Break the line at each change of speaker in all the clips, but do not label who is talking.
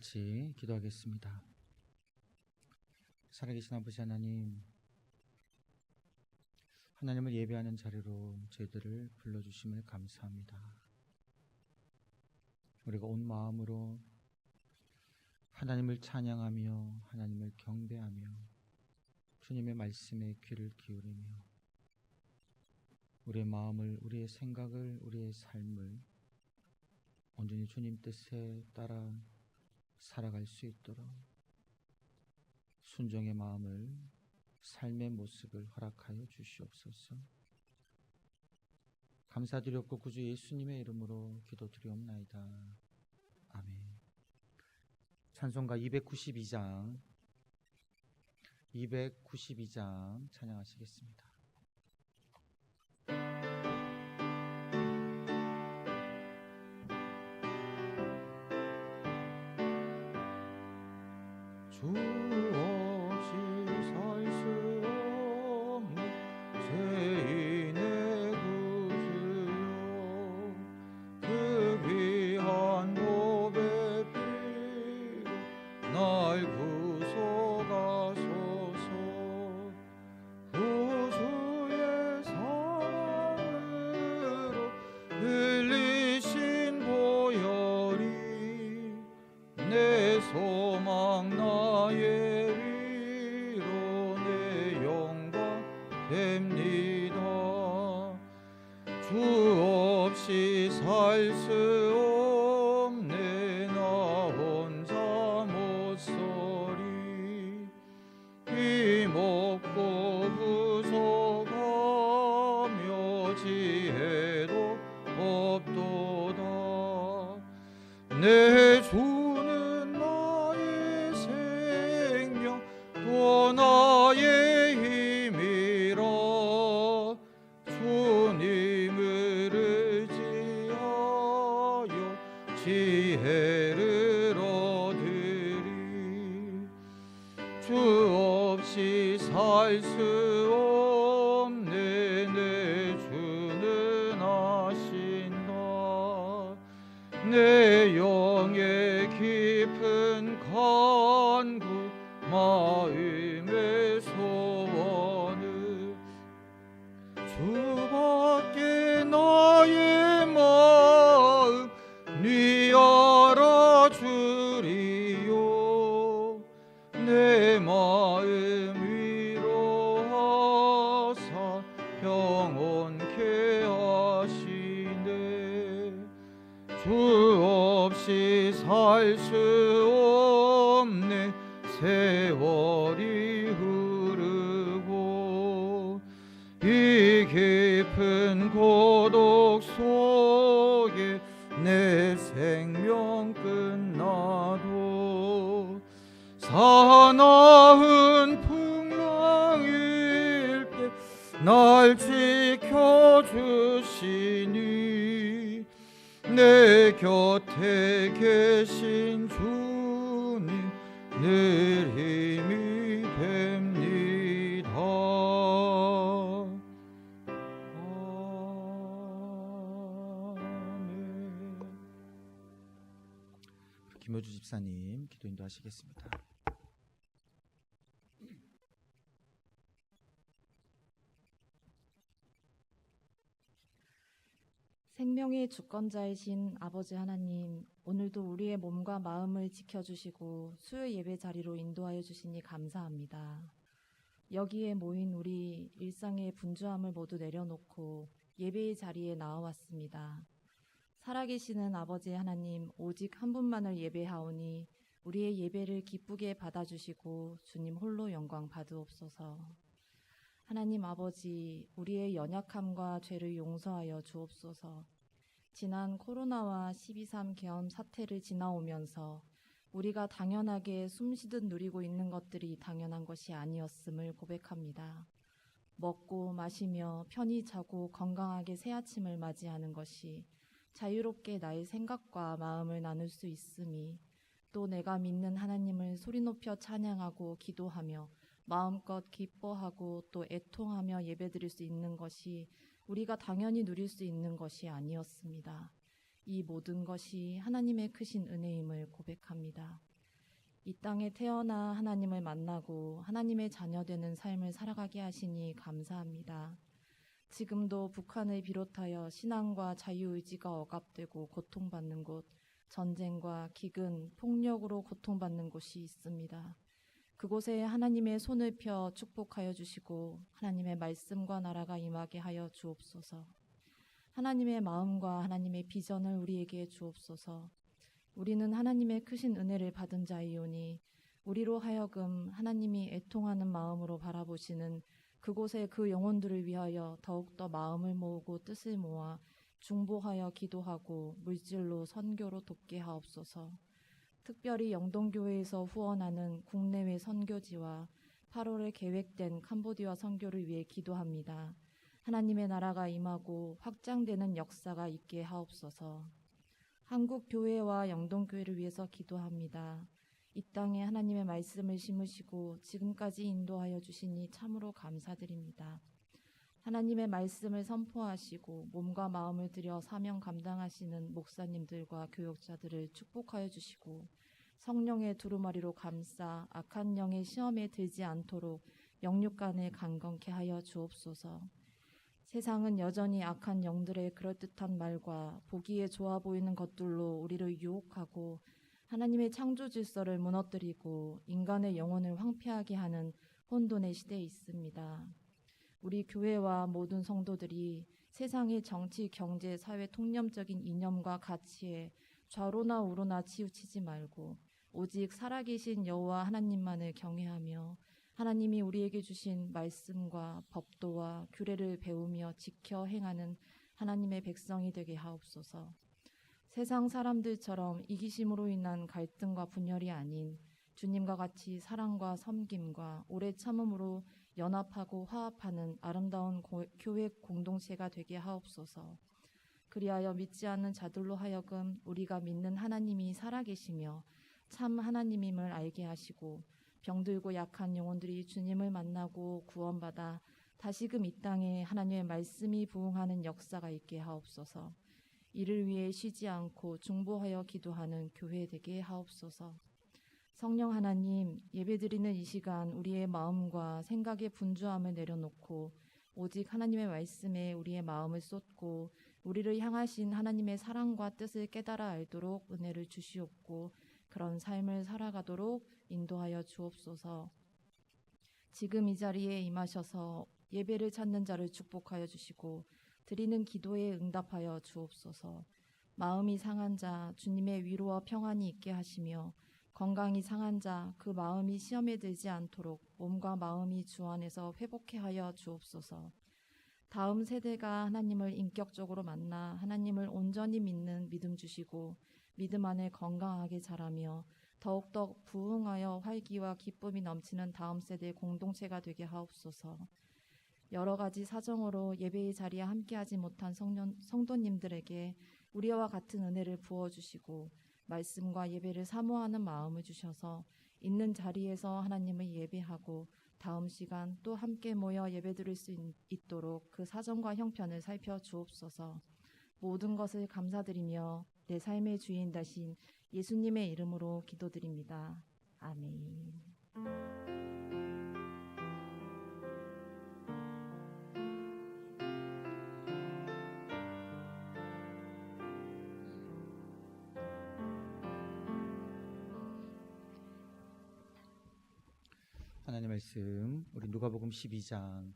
같이 기도하겠습니다. 살아계신 아버지 하나님, 하나님을 예배하는 자리로 저희들을 불러주심을 감사합니다. 우리가 온 마음으로 하나님을 찬양하며 하나님을 경배하며 주님의 말씀에 귀를 기울이며 우리의 마음을, 우리의 생각을, 우리의 삶을 온전히 주님 뜻에 따라 살아갈 수 있도록 순종의 마음을, 삶의 모습을 허락하여 주시옵소서. 감사드렸고 구주 예수님의 이름으로 기도드리옵나이다. 아멘. 찬송가 292장 찬양하시겠습니다. 주 없이 살 수 없는 죄인의 구주여, 그 귀한 보배 피로 날 구속하소서. 구주의 사랑으로 흘리신 보혈이 내 소망 나의 위로 내 영광 됩니다. 주 없이 살 수 없네 나 혼자 못서리. 힘없고 부족하며 지혜도 없도다. 내 주는 나의 생명 또 나의 힘이라. 주님을 의지하여 지혜를 얻으리. 주 없이 살 수 없네 내 주는 아신다. 내 영의 깊은 간구 마음의 소원을 주밖에 나의 마음 네 알아주리요. 내 마음 위로하사 평온케 하시네. 주 없이 살 수 없네 세월이 흐르고 이 깊은 고독 속에 내 생명 끝나도 사나운 풍랑일 때 날 지켜주시니 내 곁에 계신 주님 늘 힘이 됩니다. 아멘. 김효주 집사님 기도 인도하시겠습니다.
생명의 주권자이신 아버지 하나님, 오늘도 우리의 몸과 마음을 지켜주시고 수요 예배 자리로 인도하여 주시니 감사합니다. 여기에 모인 우리 일상의 분주함을 모두 내려놓고 예배의 자리에 나와왔습니다. 살아계시는 아버지 하나님, 오직 한 분만을 예배하오니 우리의 예배를 기쁘게 받아주시고 주님 홀로 영광 받으옵소서. 하나님 아버지, 우리의 연약함과 죄를 용서하여 주옵소서. 지난 코로나와 12.3 계엄 사태를 지나오면서 우리가 당연하게 숨쉬듯 누리고 있는 것들이 당연한 것이 아니었음을 고백합니다. 먹고 마시며 편히 자고 건강하게 새 아침을 맞이하는 것이 자유롭게 나의 생각과 마음을 나눌 수 있음이, 또 내가 믿는 하나님을 소리 높여 찬양하고 기도하며 마음껏 기뻐하고 또 애통하며 예배드릴 수 있는 것이 우리가 당연히 누릴 수 있는 것이 아니었습니다. 이 모든 것이 하나님의 크신 은혜임을 고백합니다. 이 땅에 태어나 하나님을 만나고 하나님의 자녀 되는 삶을 살아가게 하시니 감사합니다. 지금도 북한을 비롯하여 신앙과 자유의지가 억압되고 고통받는 곳, 전쟁과 기근, 폭력으로 고통받는 곳이 있습니다. 그곳에 하나님의 손을 펴 축복하여 주시고 하나님의 말씀과 나라가 임하게 하여 주옵소서. 하나님의 마음과 하나님의 비전을 우리에게 주옵소서. 우리는 하나님의 크신 은혜를 받은 자이오니 우리로 하여금 하나님이 애통하는 마음으로 바라보시는 그곳의 그 영혼들을 위하여 더욱더 마음을 모으고 뜻을 모아 중보하여 기도하고 물질로 선교로 돕게 하옵소서. 특별히 영동교회에서 후원하는 국내외 선교지와 8월에 계획된 캄보디아 선교를 위해 기도합니다. 하나님의 나라가 임하고 확장되는 역사가 있게 하옵소서. 한국 교회와 영동교회를 위해서 기도합니다. 이 땅에 하나님의 말씀을 심으시고 지금까지 인도하여 주시니 참으로 감사드립니다. 하나님의 말씀을 선포하시고 몸과 마음을 들여 사명 감당하시는 목사님들과 교역자들을 축복하여 주시고 성령의 두루마리로 감싸 악한 영의 시험에 들지 않도록 영육간을 강건케 하여 주옵소서. 세상은 여전히 악한 영들의 그럴듯한 말과 보기에 좋아 보이는 것들로 우리를 유혹하고 하나님의 창조 질서를 무너뜨리고 인간의 영혼을 황폐하게 하는 혼돈의 시대에 있습니다. 우리 교회와 모든 성도들이 세상의 정치, 경제, 사회 통념적인 이념과 가치에 좌로나 우로나 치우치지 말고 오직 살아계신 여호와 하나님만을 경외하며 하나님이 우리에게 주신 말씀과 법도와 규례를 배우며 지켜 행하는 하나님의 백성이 되게 하옵소서. 세상 사람들처럼 이기심으로 인한 갈등과 분열이 아닌 주님과 같이 사랑과 섬김과 오래 참음으로 연합하고 화합하는 아름다운 교회 공동체가 되게 하옵소서. 그리하여 믿지 않는 자들로 하여금 우리가 믿는 하나님이 살아계시며 참 하나님임을 알게 하시고 병들고 약한 영혼들이 주님을 만나고 구원받아 다시금 이 땅에 하나님의 말씀이 부응하는 역사가 있게 하옵소서. 이를 위해 쉬지 않고 중보하여 기도하는 교회 되게 하옵소서. 성령 하나님, 예배드리는 이 시간 우리의 마음과 생각의 분주함을 내려놓고 오직 하나님의 말씀에 우리의 마음을 쏟고 우리를 향하신 하나님의 사랑과 뜻을 깨달아 알도록 은혜를 주시옵고 그런 삶을 살아가도록 인도하여 주옵소서. 지금 이 자리에 임하셔서 예배를 찾는 자를 축복하여 주시고 드리는 기도에 응답하여 주옵소서. 마음이 상한 자 주님의 위로와 평안이 있게 하시며 건강이 상한 자 그 마음이 시험에 들지 않도록 몸과 마음이 주 안에서 회복케 하여 주옵소서. 다음 세대가 하나님을 인격적으로 만나 하나님을 온전히 믿는 믿음 주시고 믿음 안에 건강하게 자라며 더욱더 부흥하여 활기와 기쁨이 넘치는 다음 세대의 공동체가 되게 하옵소서. 여러 가지 사정으로 예배의 자리에 함께하지 못한 성도님들에게 우리와 같은 은혜를 부어주시고 말씀과 예배를 사모하는 마음을 주셔서 있는 자리에서 하나님을 예배하고 다음 시간 또 함께 모여 예배드릴 수 있도록 그 사정과 형편을 살펴주옵소서. 모든 것을 감사드리며 내 삶의 주인 되신 예수님의 이름으로 기도드립니다. 아멘.
하나님 말씀 우리 누가복음 12장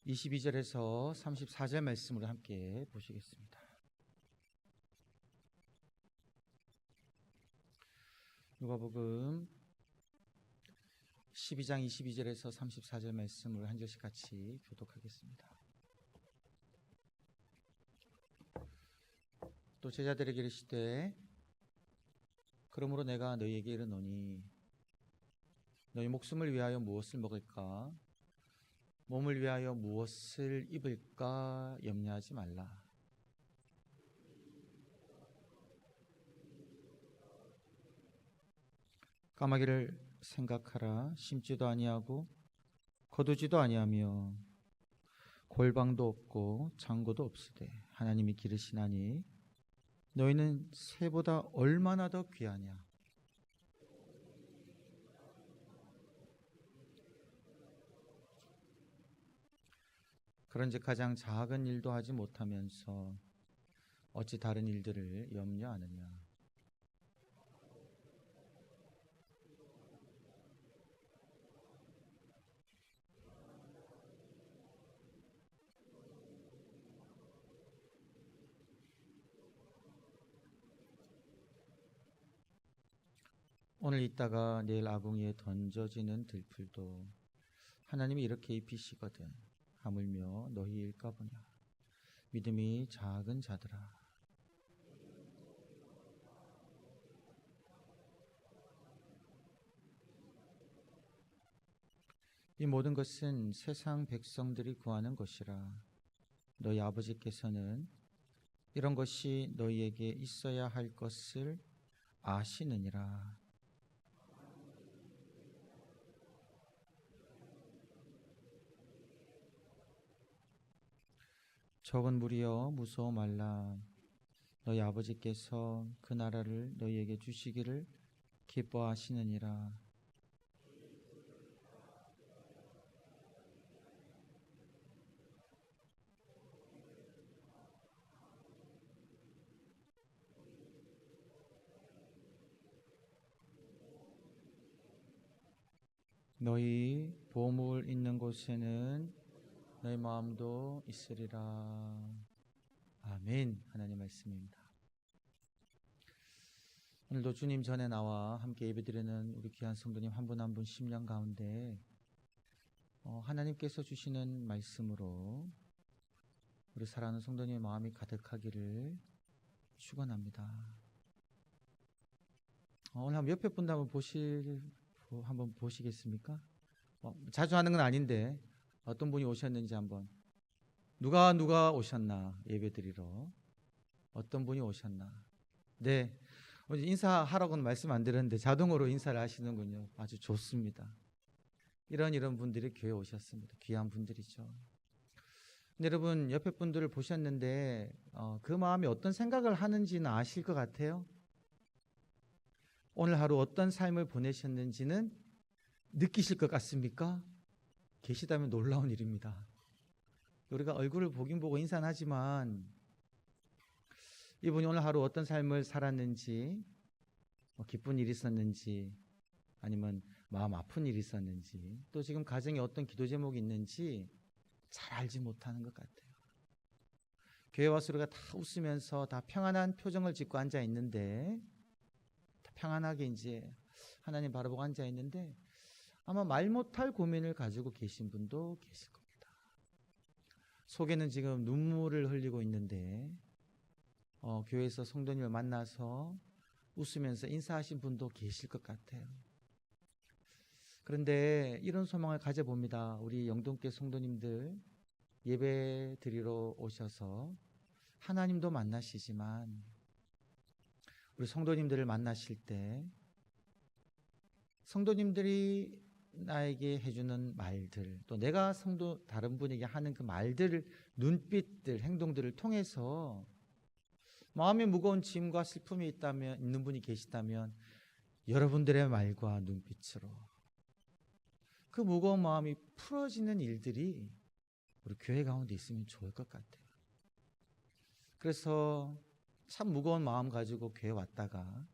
22절에서 34절 말씀으로 함께 보시겠습니다. 누가복음 12장 22절에서 34절 말씀을 한 절씩 같이 교독하겠습니다. 또 제자들에게 이르시되 그러므로 내가 너희에게 이르노니 너희 목숨을 위하여 무엇을 먹을까 몸을 위하여 무엇을 입을까 염려하지 말라. 까마귀를 생각하라. 심지도 아니하고 거두지도 아니하며 골방도 없고 창고도 없으되 하나님이 기르시나니 너희는 새보다 얼마나 더 귀하냐. 그런즉 가장 작은 일도 하지 못하면서 어찌 다른 일들을 염려하느냐. 오늘 있다가 내일 아궁이에 던져지는 들풀도 하나님이 이렇게 입히시거든. 하물며 너희일까 보냐. 믿음이 작은 자들아. 이 모든 것은 세상 백성들이 구하는 것이라. 너희 아버지께서는 이런 것이 너희에게 있어야 할 것을 아시느니라. 적은 무리여 무서워 말라. 너희 아버지께서 그 나라를 너희에게 주시기를 기뻐하시느니라. 너희 보물 있는 곳에는 너희 마음도 있으리라. 아멘. 하나님 말씀입니다. 오늘도 주님 전에 나와 함께 예배드리는 우리 귀한 성도님 한 분 한 분 심령 가운데 하나님께서 주시는 말씀으로 우리 사랑하는 성도님의 마음이 가득하기를 축원합니다. 오늘 한번 옆에 분 한번 보시겠습니까? 자주 하는 건 아닌데 어떤 분이 오셨는지 한번. 누가 오셨나 예배드리러. 어떤 분이 오셨나. 네, 인사하라고는 말씀 안 드렸는데 자동으로 인사를 하시는군요. 아주 좋습니다. 이런 분들이 교회에 오셨습니다. 귀한 분들이죠. 여러분 옆에 분들을 보셨는데 그 마음이 어떤 생각을 하는지는 아실 것 같아요. 오늘 하루 어떤 삶을 보내셨는지는 느끼실 것 같습니까? 계시다면 놀라운 일입니다. 우리가 얼굴을 보긴 보고 인사는 하지만 이분이 오늘 하루 어떤 삶을 살았는지, 기쁜 일이 있었는지, 아니면 마음 아픈 일이 있었는지, 또 지금 가정에 어떤 기도 제목이 있는지 잘 알지 못하는 것 같아요. 교회 와서 우리가 다 웃으면서 다 평안한 표정을 짓고 앉아 있는데, 평안하게 이제 하나님 바라보고 앉아 있는데 아마 말 못할 고민을 가지고 계신 분도 계실 겁니다. 속에는 지금 눈물을 흘리고 있는데 교회에서 성도님을 만나서 웃으면서 인사하신 분도 계실 것 같아요. 그런데 이런 소망을 가져봅니다. 우리 영동교회 성도님들 예배 드리러 오셔서 하나님도 만나시지만 우리 성도님들을 만나실 때 성도님들이 나에게 해주는 말들, 또 내가 다른 분에게 하는 그 말들을, 눈빛들, 행동들을 통해서 마음에 무거운 짐과 슬픔이 있는 분이 계시다면 여러분들의 말과 눈빛으로 그 무거운 마음이 풀어지는 일들이 우리 교회 가운데 있으면 좋을 것 같아요. 그래서 참 무거운 마음 가지고 교회 왔다가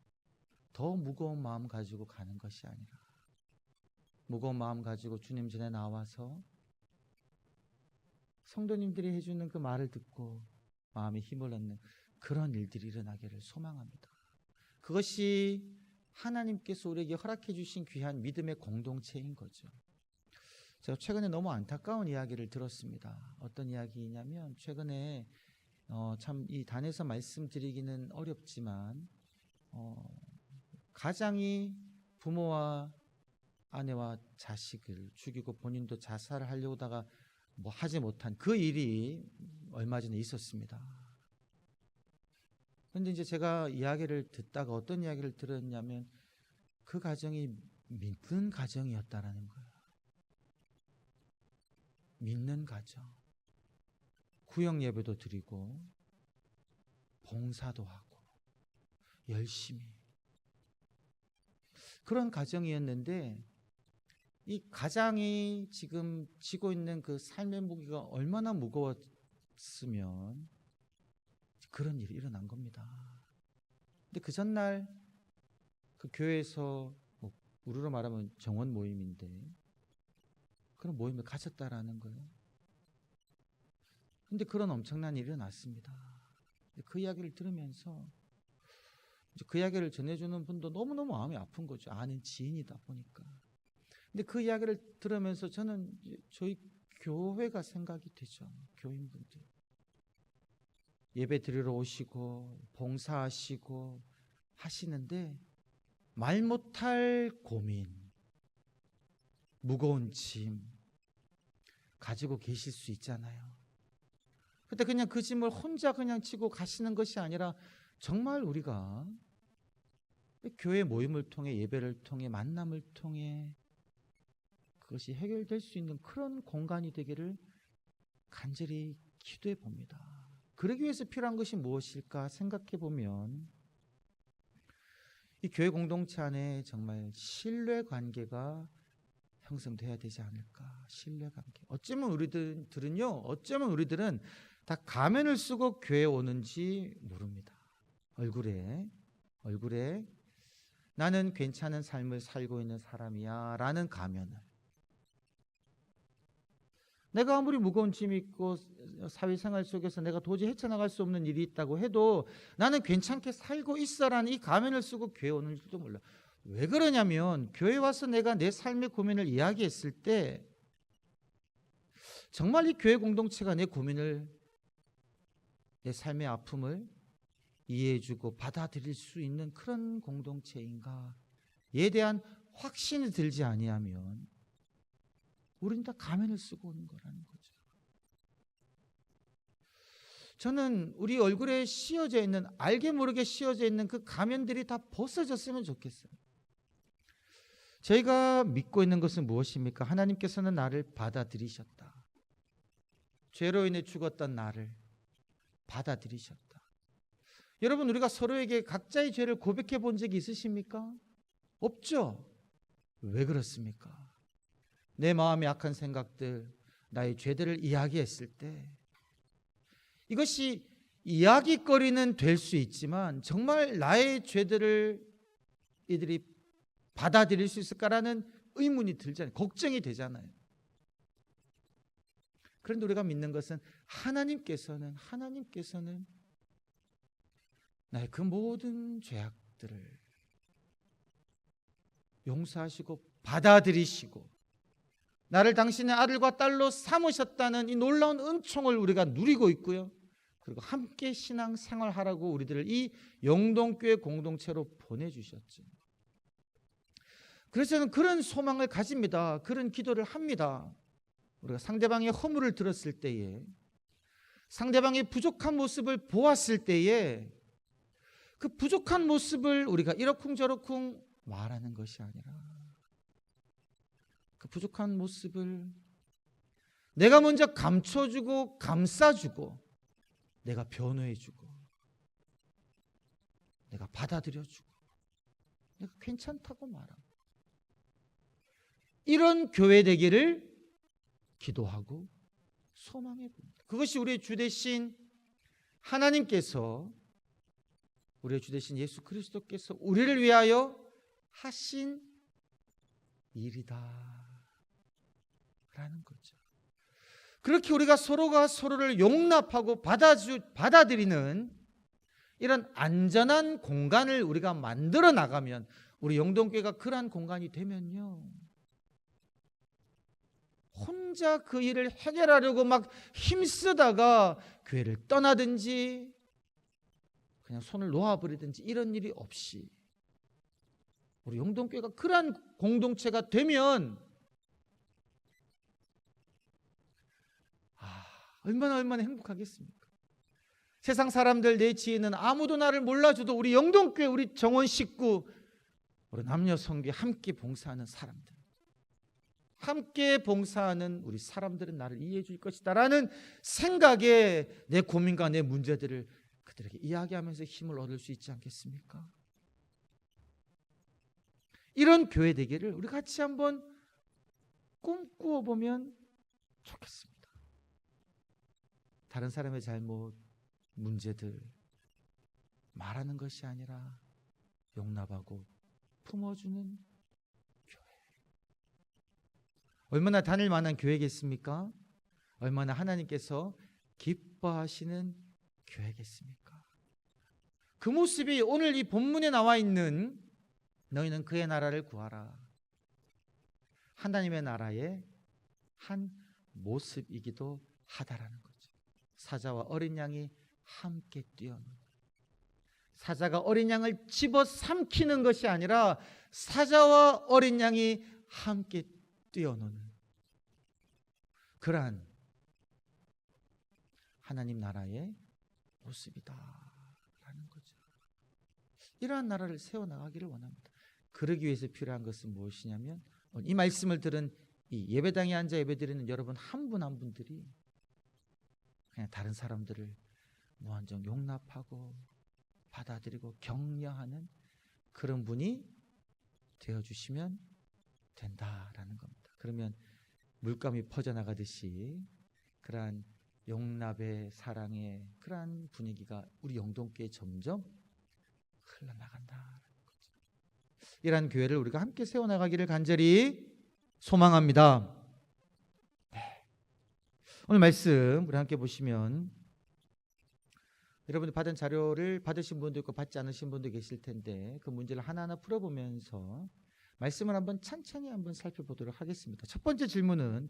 더 무거운 마음 가지고 가는 것이 아니라 무거운 마음 가지고 주님 전에 나와서 성도님들이 해주는 그 말을 듣고 마음에 힘을 얻는 그런 일들이 일어나기를 소망합니다. 그것이 하나님께서 우리에게 허락해 주신 귀한 믿음의 공동체인 거죠. 제가 최근에 너무 안타까운 이야기를 들었습니다. 어떤 이야기냐면 최근에 참 이 단에서 말씀드리기는 어렵지만 가장이 부모와 아내와 자식을 죽이고 본인도 자살을 하려고 하다가 하지 못한 그 일이 얼마 전에 있었습니다. 그런데 이제 제가 이야기를 듣다가 어떤 이야기를 들었냐면 그 가정이 믿는 가정이었다라는 거예요. 믿는 가정. 구역 예배도 드리고 봉사도 하고 열심히 그런 가정이었는데 이 가장이 지금 지고 있는 그 삶의 무게가 얼마나 무거웠으면 그런 일이 일어난 겁니다. 근데 그 전날 그 교회에서 뭐 우리로 말하면 정원 모임인데 그런 모임을 가졌다라는 거예요. 근데 그런 엄청난 일이 일어났습니다. 그 이야기를 들으면서 이제 그 이야기를 전해주는 분도 너무너무 마음이 아픈 거죠. 아는 지인이다 보니까. 근데 그 이야기를 들으면서 저는 저희 교회가 생각이 되죠. 교인분들. 예배 드리러 오시고 봉사하시고 하시는데 말 못할 고민, 무거운 짐 가지고 계실 수 있잖아요. 근데 그냥 그 짐을 혼자 그냥 지고 가시는 것이 아니라 정말 우리가 교회 모임을 통해 예배를 통해 만남을 통해 그것이 해결될 수 있는 그런 공간이 되기를 간절히 기도해 봅니다. 그러기 위해서 필요한 것이 무엇일까 생각해 보면 이 교회 공동체 안에 정말 신뢰 관계가 형성돼야 되지 않을까. 신뢰 관계. 어쩌면 우리들은 다 가면을 쓰고 교회에 오는지 모릅니다. 얼굴에 나는 괜찮은 삶을 살고 있는 사람이야 라는 가면을, 내가 아무리 무거운 짐이 있고 사회생활 속에서 내가 도저히 헤쳐나갈 수 없는 일이 있다고 해도 나는 괜찮게 살고 있어라는 이 가면을 쓰고 교회에 오는 줄도 몰라. 왜 그러냐면 교회 와서 내가 내 삶의 고민을 이야기했을 때 정말 이 교회 공동체가 내 고민을, 내 삶의 아픔을 이해해주고 받아들일 수 있는 그런 공동체인가에 대한 확신이 들지 아니하면 우리는 다 가면을 쓰고 오는 거라는 거죠. 저는 우리 얼굴에 씌워져 있는, 알게 모르게 씌워져 있는 그 가면들이 다 벗어졌으면 좋겠어요. 저희가 믿고 있는 것은 무엇입니까? 하나님께서는 나를 받아들이셨다. 죄로 인해 죽었던 나를 받아들이셨다. 여러분, 우리가 서로에게 각자의 죄를 고백해 본 적이 있으십니까? 없죠? 왜 그렇습니까? 내 마음의 악한 생각들, 나의 죄들을 이야기했을 때 이것이 이야기거리는 될 수 있지만 정말 나의 죄들을 이들이 받아들일 수 있을까라는 의문이 들잖아요. 걱정이 되잖아요. 그런데 우리가 믿는 것은 하나님께서는 나의 그 모든 죄악들을 용서하시고 받아들이시고 나를 당신의 아들과 딸로 삼으셨다는 이 놀라운 은총을 우리가 누리고 있고요. 그리고 함께 신앙생활하라고 우리들을 이 영동교회 공동체로 보내주셨죠. 그래서 저는 그런 소망을 가집니다. 그런 기도를 합니다. 우리가 상대방의 허물을 들었을 때에, 상대방의 부족한 모습을 보았을 때에 그 부족한 모습을 우리가 이러쿵저러쿵 말하는 것이 아니라 그 부족한 모습을 내가 먼저 감춰주고 감싸주고 내가 변호해주고 내가 받아들여주고 내가 괜찮다고 말하고 이런 교회 되기를 기도하고 소망해 봅니다. 그것이 우리의 주 되신 하나님께서, 우리의 주 되신 예수 그리스도께서 우리를 위하여 하신 일이다 라는 거죠. 그렇게 우리가 서로가 서로를 용납하고 받아들이는 이런 안전한 공간을 우리가 만들어 나가면, 우리 영동교회가 그러한 공간이 되면요, 혼자 그 일을 해결하려고 막 힘쓰다가 교회를 떠나든지 그냥 손을 놓아버리든지 이런 일이 없이 우리 영동교회가 그러한 공동체가 되면 얼마나 행복하겠습니까? 세상 사람들, 내 지인은 아무도 나를 몰라줘도 우리 영동교회, 우리 정원 식구, 우리 남녀 성교회 함께 봉사하는 사람들, 함께 봉사하는 우리 사람들은 나를 이해해 줄 것이다 라는 생각에 내 고민과 내 문제들을 그들에게 이야기하면서 힘을 얻을 수 있지 않겠습니까? 이런 교회 되기를 우리 같이 한번 꿈꾸어 보면 좋겠습니다. 다른 사람의 잘못, 문제들 말하는 것이 아니라 용납하고 품어주는 교회. 얼마나 다닐 만한 교회겠습니까? 얼마나 하나님께서 기뻐하시는 교회겠습니까? 그 모습이 오늘 이 본문에 나와 있는 너희는 그의 나라를 구하라, 하나님의 나라의 한 모습이기도 하다라는 거죠. 사자와 어린 양이 함께 뛰어노는, 사자가 어린 양을 집어삼키는 것이 아니라 사자와 어린 양이 함께 뛰어노는 그러한 하나님 나라의 모습이다라는 거죠. 이러한 나라를 세워나가기를 원합니다. 그러기 위해서 필요한 것은 무엇이냐면, 이 말씀을 들은 이 예배당에 앉아 예배드리는 여러분 한 분 한 분들이 그냥 다른 사람들을 무한정 용납하고 받아들이고 격려하는 그런 분이 되어주시면 된다라는 겁니다. 그러면 물감이 퍼져나가듯이 그러한 용납의, 사랑의 그러한 분위기가 우리 영동교회에 점점 흘러나간다라는 거죠. 이러한 교회를 우리가 함께 세워나가기를 간절히 소망합니다. 네. 오늘 말씀 우리 함께 보시면, 여러분들 받은 자료를 받으신 분도 있고 받지 않으신 분도 계실 텐데 그 문제를 하나하나 풀어보면서 말씀을 한번 천천히 한번 살펴보도록 하겠습니다. 첫 번째 질문은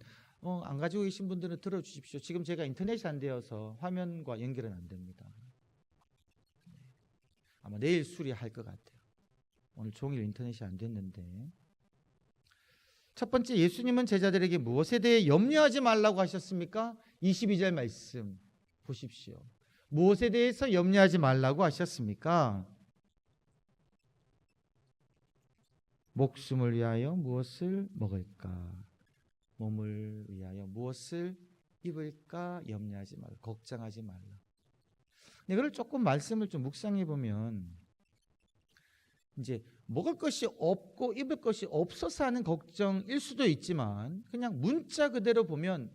안 가지고 계신 분들은 들어주십시오. 지금 제가 인터넷이 안 되어서 화면과 연결은 안 됩니다. 아마 내일 수리할 것 같아요. 오늘 종일 인터넷이 안 됐는데, 첫 번째, 예수님은 제자들에게 무엇에 대해 염려하지 말라고 하셨습니까? 22절 말씀 보십시오. 무엇에 대해서 염려하지 말라고 하셨습니까? 목숨을 위하여 무엇을 먹을까? 몸을 위하여 무엇을 입을까? 염려하지 말라, 걱정하지 말라. 이거를 조금 말씀을 좀 묵상해 보면, 이제 먹을 것이 없고 입을 것이 없어서 하는 걱정일 수도 있지만, 그냥 문자 그대로 보면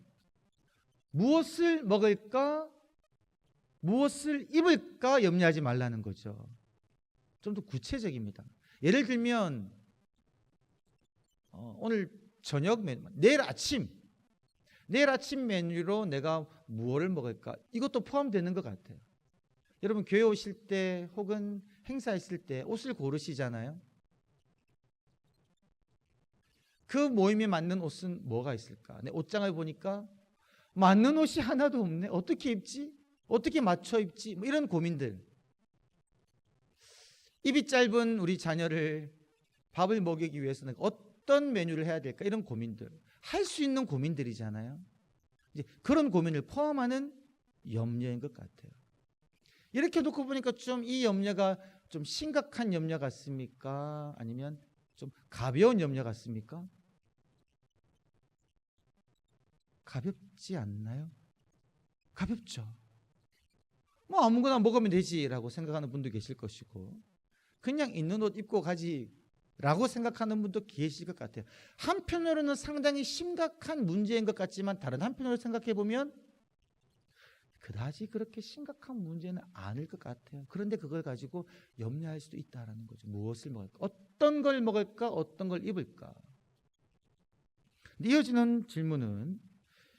무엇을 먹을까, 무엇을 입을까 염려하지 말라는 거죠. 좀 더 구체적입니다. 예를 들면 오늘 저녁 메뉴, 내일 아침 메뉴로 내가 무엇을 먹을까, 이것도 포함되는 것 같아요. 여러분 교회 오실 때 혹은 행사 있을 때 옷을 고르시잖아요. 그 모임에 맞는 옷은 뭐가 있을까? 내 옷장을 보니까 맞는 옷이 하나도 없네. 어떻게 입지? 어떻게 맞춰 입지? 뭐 이런 고민들. 입이 짧은 우리 자녀를 밥을 먹이기 위해서는 어떤 메뉴를 해야 될까? 이런 고민들. 할 수 있는 고민들이잖아요. 이제 그런 고민을 포함하는 염려인 것 같아요. 이렇게 놓고 보니까 좀 이 염려가 좀 심각한 염려 같습니까? 아니면 좀 가벼운 염려 같습니까? 가볍지 않나요? 가볍죠. 뭐 아무거나 먹으면 되지라고 생각하는 분도 계실 것이고, 그냥 있는 옷 입고 가지라고 생각하는 분도 계실 것 같아요. 한편으로는 상당히 심각한 문제인 것 같지만 다른 한편으로 생각해 보면 그다지 그렇게 심각한 문제는 아닐 것 같아요. 그런데 그걸 가지고 염려할 수도 있다라는 거죠. 무엇을 먹을까? 어떤 걸 먹을까? 어떤 걸 입을까? 이어지는 질문은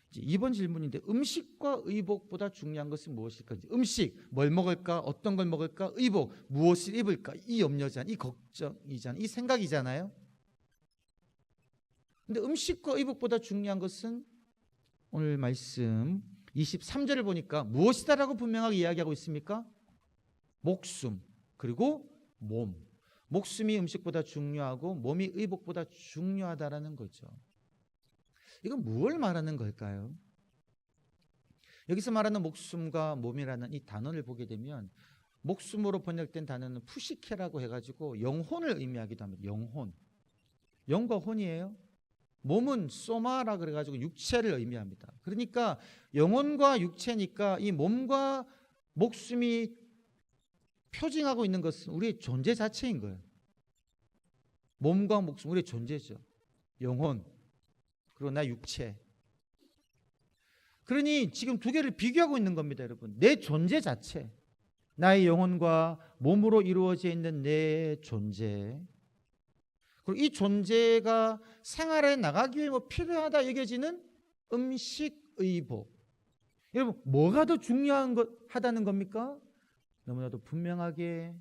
이제 2번 질문인데, 음식과 의복보다 중요한 것은 무엇일까? 음식, 뭘 먹을까? 어떤 걸 먹을까? 의복, 무엇을 입을까? 이 염려잖아요. 이 걱정이잖아요. 이 생각이잖아요. 근데 음식과 의복보다 중요한 것은 오늘 말씀 23절을 보니까 무엇이다라고 분명하게 이야기하고 있습니까? 목숨, 그리고 몸. 목숨이 음식보다 중요하고 몸이 의복보다 중요하다라는 거죠. 이건 무엇을 말하는 걸까요? 여기서 말하는 목숨과 몸이라는 이 단어를 보게 되면, 목숨으로 번역된 단어는 푸시케라고 해가지고 영혼을 의미하기도 합니다. 영혼. 영과 혼이에요. 몸은 소마라 그래가지고 육체를 의미합니다. 그러니까 영혼과 육체니까 이 몸과 목숨이 표징하고 있는 것은 우리의 존재 자체인 거예요. 몸과 목숨, 우리의 존재죠. 영혼. 그리고 나 육체. 그러니 지금 두 개를 비교하고 있는 겁니다, 여러분. 내 존재 자체, 나의 영혼과 몸으로 이루어져 있는 내 존재, 그리고 이 존재가 생활에 나가기 위해 필요하다 여겨지는 음식, 의복. 여러분, 뭐가 더 중요하다는 겁니까? 너무나도 분명하게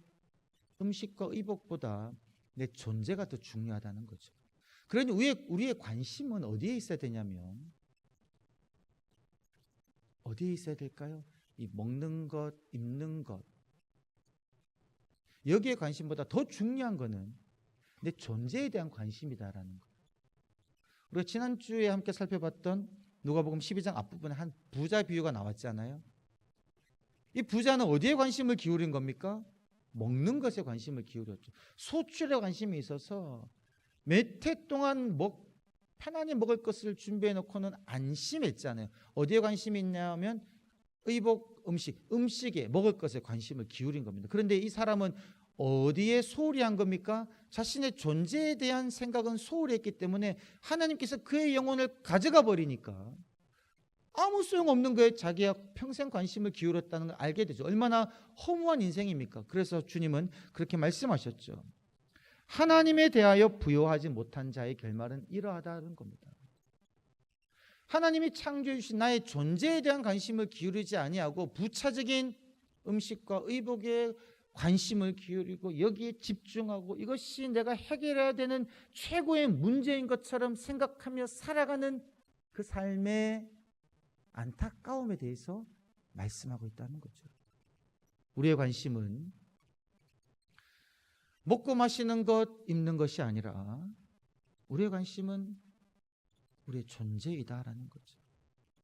음식과 의복보다 내 존재가 더 중요하다는 거죠. 그러니 우리의 관심은 어디에 있어야 되냐면, 어디에 있어야 될까요? 이 먹는 것, 입는 것, 여기에 관심보다 더 중요한 거는 내 존재에 대한 관심이다라는 거예요. 우리가 지난주에 함께 살펴봤던 누가복음 12장 앞부분에 한 부자 비유가 나왔잖아요. 이 부자는 어디에 관심을 기울인 겁니까? 먹는 것에 관심을 기울였죠. 소출에 관심이 있어서 몇 해 동안 편안히 먹을 것을 준비해 놓고는 안심했잖아요. 어디에 관심이 있냐면 의복, 음식에, 먹을 것에 관심을 기울인 겁니다. 그런데 이 사람은 어디에 소홀히 한 겁니까? 자신의 존재에 대한 생각은 소홀히 했기 때문에 하나님께서 그의 영혼을 가져가 버리니까 아무 소용없는 거에 자기가 평생 관심을 기울였다는 걸 알게 되죠. 얼마나 허무한 인생입니까? 그래서 주님은 그렇게 말씀하셨죠. 하나님에 대하여 부여하지 못한 자의 결말은 이러하다는 겁니다. 하나님이 창조해 주신 나의 존재에 대한 관심을 기울이지 아니하고 부차적인 음식과 의복에 관심을 기울이고 여기에 집중하고 이것이 내가 해결해야 되는 최고의 문제인 것처럼 생각하며 살아가는 그 삶의 안타까움에 대해서 말씀하고 있다는 거죠. 우리의 관심은 먹고 마시는 것, 입는 것이 아니라 우리의 관심은 우리의 존재이다라는 거죠.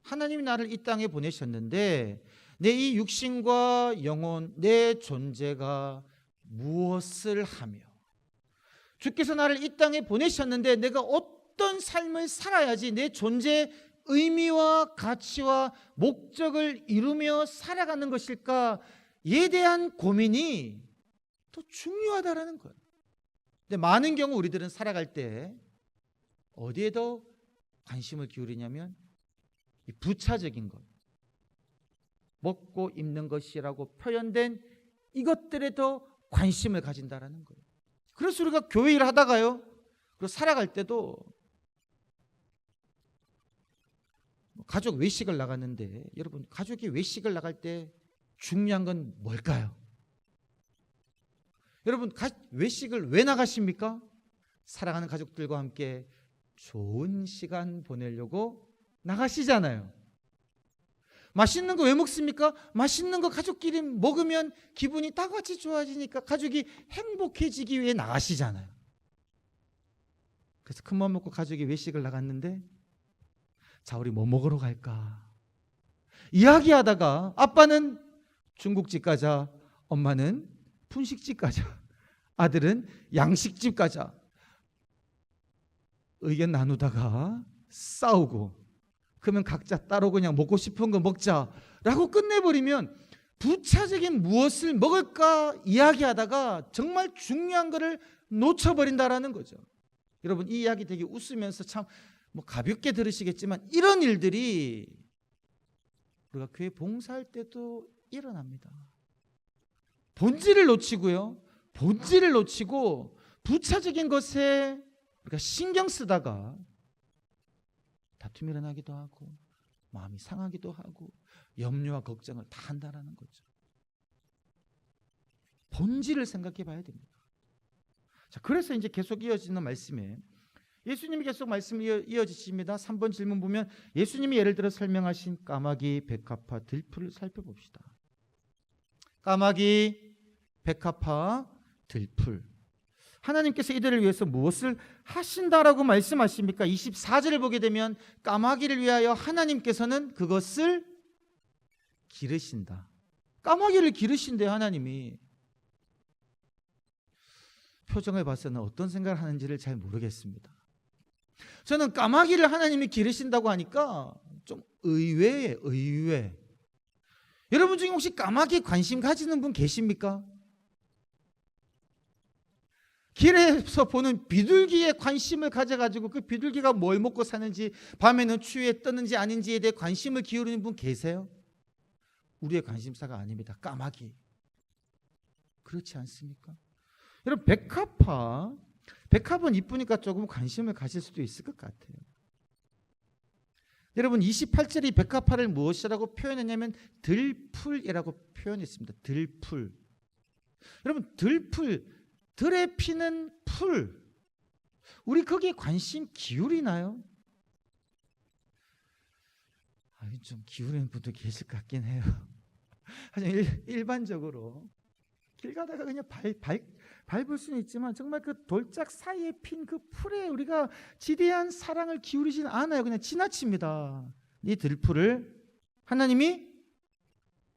하나님이 나를 이 땅에 보내셨는데 내 이 육신과 영혼, 내 존재가 무엇을 하며, 주께서 나를 이 땅에 보내셨는데 내가 어떤 삶을 살아야지 내 존재의 의미와 가치와 목적을 이루며 살아가는 것일까에 대한 고민이 더 중요하다라는 거예요. 근데 많은 경우 우리들은 살아갈 때 어디에 더 관심을 기울이냐면 이 부차적인 것, 먹고 입는 것이라고 표현된 이것들에 더 관심을 가진다라는 거예요. 그래서 우리가 교회 일을 하다가요, 그리고 살아갈 때도 가족 외식을 나갔는데, 여러분 가족이 외식을 나갈 때 중요한 건 뭘까요? 여러분 외식을 왜 나가십니까? 사랑하는 가족들과 함께 좋은 시간 보내려고 나가시잖아요. 맛있는 거 왜 먹습니까? 맛있는 거 가족끼리 먹으면 기분이 다 같이 좋아지니까 가족이 행복해지기 위해 나가시잖아요. 그래서 큰맘 먹고 가족이 외식을 나갔는데, 자 우리 뭐 먹으러 갈까? 이야기하다가 아빠는 중국집 가자, 엄마는 분식집 가자, 아들은 양식집 가자, 의견 나누다가 싸우고, 그러면 각자 따로 그냥 먹고 싶은 거 먹자라고 끝내버리면 부차적인 무엇을 먹을까 이야기하다가 정말 중요한 거를 놓쳐버린다라는 거죠. 여러분 이 이야기 되게 웃으면서 참 가볍게 들으시겠지만 이런 일들이 우리가 교회 봉사할 때도 일어납니다. 본질을 놓치고요, 본질을 놓치고 부차적인 것에 우리가 신경 쓰다가 다툼이 일어나기도 하고 마음이 상하기도 하고 염려와 걱정을 다 한다라는 거죠. 본질을 생각해 봐야 됩니다. 자, 그래서 이제 계속 이어지는 말씀에 예수님이 계속 말씀이 이어지십니다. 3번 질문 보면 예수님이 예를 들어 설명하신 까마귀, 백합화, 들풀을 살펴봅시다. 까마귀, 백합화, 들풀. 하나님께서 이들을 위해서 무엇을 하신다라고 말씀하십니까? 24절을 보게 되면 까마귀를 위하여 하나님께서는 그것을 기르신다. 까마귀를 기르신대요, 하나님이. 표정을 봐서는 어떤 생각을 하는지를 잘 모르겠습니다. 저는 까마귀를 하나님이 기르신다고 하니까 좀 의외예요, 의외. 여러분 중에 혹시 까마귀 관심 가지는 분 계십니까? 길에서 보는 비둘기에 관심을 가져가지고 그 비둘기가 뭘 먹고 사는지, 밤에는 추위에 뜨는지 아닌지에 대해 관심을 기울이는 분 계세요? 우리의 관심사가 아닙니다. 까마귀. 그렇지 않습니까? 여러분, 백합은 이쁘니까 조금 관심을 가질 수도 있을 것 같아요. 여러분, 28절에 백합화를 무엇이라고 표현했냐면 들풀이라고 표현했습니다. 들풀. 여러분, 들에 피는 풀, 우리 거기에 관심 기울이나요? 좀 기울이는 분도 계실 것 같긴 해요. 하지만 일반적으로 길 가다가 그냥 밟을 수는 있지만 정말 그 돌짝 사이에 핀 그 풀에 우리가 지대한 사랑을 기울이지는 않아요. 그냥 지나칩니다. 이 들풀을 하나님이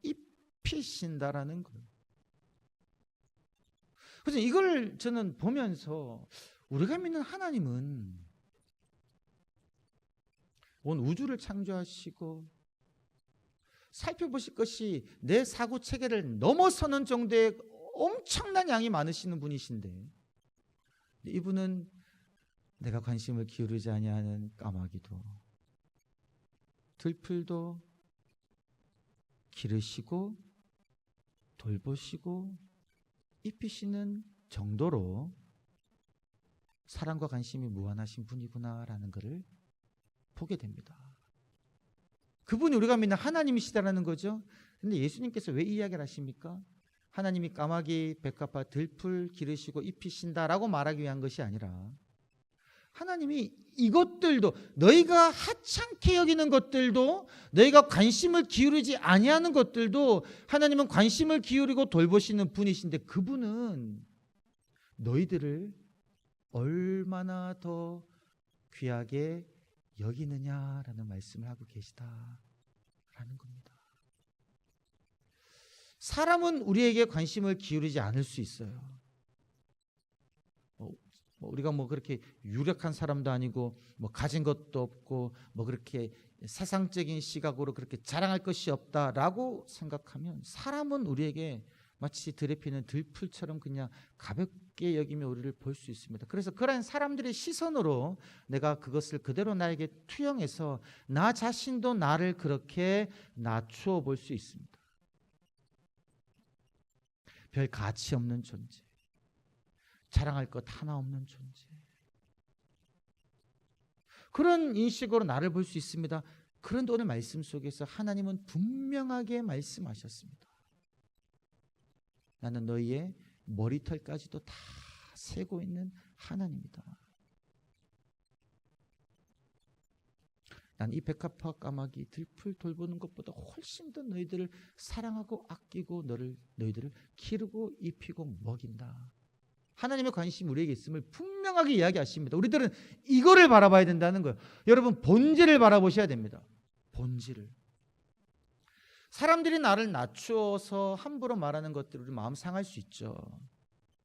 입히신다라는 거예요. 그래서 이걸 저는 보면서 우리가 믿는 하나님은 온 우주를 창조하시고 살펴보실 것이 내 사고 체계를 넘어서는 정도의 엄청난 양이 많으시는 분이신데, 이분은 내가 관심을 기울이지 아니하는 까마귀도 들풀도 기르시고 돌보시고 입히시는 정도로 사랑과 관심이 무한하신 분이구나라는 것을 보게 됩니다. 그분이 우리가 믿는 하나님이시다라는 거죠. 그런데 예수님께서 왜 이 이야기를 하십니까? 하나님이 까마귀, 백합화, 들풀 기르시고 입히신다라고 말하기 위한 것이 아니라, 하나님이 이것들도, 너희가 하찮게 여기는 것들도, 너희가 관심을 기울이지 아니하는 것들도 하나님은 관심을 기울이고 돌보시는 분이신데, 그분은 너희들을 얼마나 더 귀하게 여기느냐라는 말씀을 하고 계시다라는 겁니다. 사람은 우리에게 관심을 기울이지 않을 수 있어요. 우리가 그렇게 유력한 사람도 아니고 가진 것도 없고 그렇게 세상적인 시각으로 그렇게 자랑할 것이 없다라고 생각하면, 사람은 우리에게 마치 들에 피는 들풀처럼 그냥 가볍게 여기며 우리를 볼 수 있습니다. 그래서 그런 사람들의 시선으로 내가 그것을 그대로 나에게 투영해서 나 자신도 나를 그렇게 낮추어 볼 수 있습니다. 별 가치 없는 존재, 자랑할 것 하나 없는 존재, 그런 인식으로 나를 볼 수 있습니다. 그런데 오늘 말씀 속에서 하나님은 분명하게 말씀하셨습니다. 나는 너희의 머리털까지도 다 세고 있는 하나님이다. 난 이 백합화, 까마귀, 들풀 돌보는 것보다 훨씬 더 너희들을 사랑하고 아끼고 너희들을 기르고 입히고 먹인다. 하나님의 관심이 우리에게 있음을 분명하게 이야기하십니다. 우리들은 이거를 바라봐야 된다는 거예요. 여러분, 본질을 바라보셔야 됩니다. 본질을. 사람들이 나를 낮추어서 함부로 말하는 것들 우리 마음 상할 수 있죠.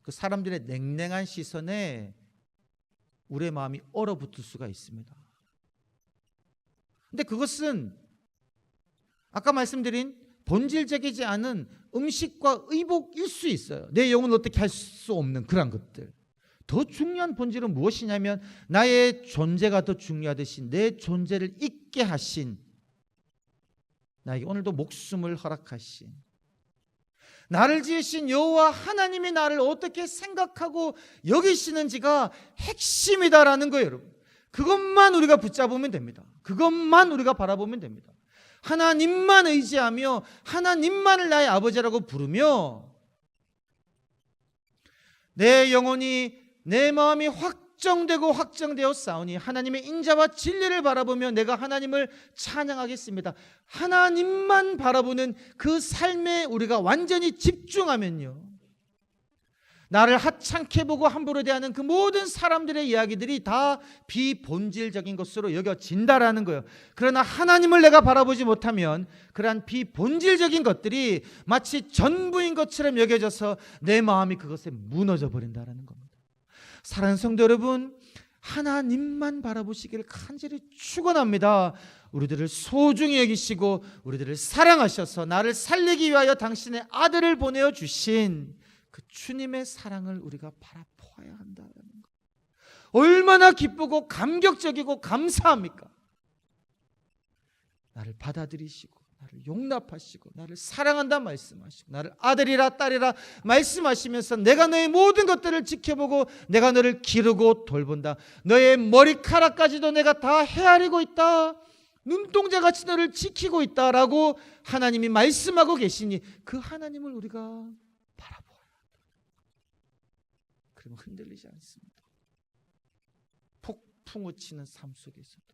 그 사람들의 냉랭한 시선에 우리의 마음이 얼어붙을 수가 있습니다. 근데 그것은 아까 말씀드린 본질적이지 않은 음식과 의복일 수 있어요. 내 영혼을 어떻게 할 수 없는 그런 것들. 더 중요한 본질은 무엇이냐면, 나의 존재가 더 중요하듯이 내 존재를 잊게 하신, 나에게 오늘도 목숨을 허락하신, 나를 지으신 여호와 하나님이 나를 어떻게 생각하고 여기시는지가 핵심이다라는 거예요, 여러분. 그것만 우리가 붙잡으면 됩니다. 그것만 우리가 바라보면 됩니다. 하나님만 의지하며 하나님만을 나의 아버지라고 부르며 내 영혼이, 내 마음이 확정되어 싸우니 하나님의 인자와 진리를 바라보며 내가 하나님을 찬양하겠습니다. 하나님만 바라보는 그 삶에 우리가 완전히 집중하면요, 나를 하찮게 보고 함부로 대하는 그 모든 사람들의 이야기들이 다 비본질적인 것으로 여겨진다라는 거예요. 그러나 하나님을 내가 바라보지 못하면 그러한 비본질적인 것들이 마치 전부인 것처럼 여겨져서 내 마음이 그것에 무너져 버린다라는 겁니다. 사랑하는 성도 여러분, 하나님만 바라보시기를 간절히 축원합니다. 우리들을 소중히 여기시고 우리들을 사랑하셔서 나를 살리기 위하여 당신의 아들을 보내어 주신 그 주님의 사랑을 우리가 바라보아야 봐야 한다라는 거. 얼마나 기쁘고 감격적이고 감사합니까? 나를 받아들이시고 나를 용납하시고 나를 사랑한다 말씀하시고 나를 아들이라 딸이라 말씀하시면서 내가 너의 모든 것들을 지켜보고 내가 너를 기르고 돌본다. 너의 머리카락까지도 내가 다 헤아리고 있다. 눈동자같이 너를 지키고 있다라고 하나님이 말씀하고 계시니 그 하나님을 우리가 바라보아야 한다. 그러면 흔들리지 않습니다. 폭풍우 치는 삶 속에서도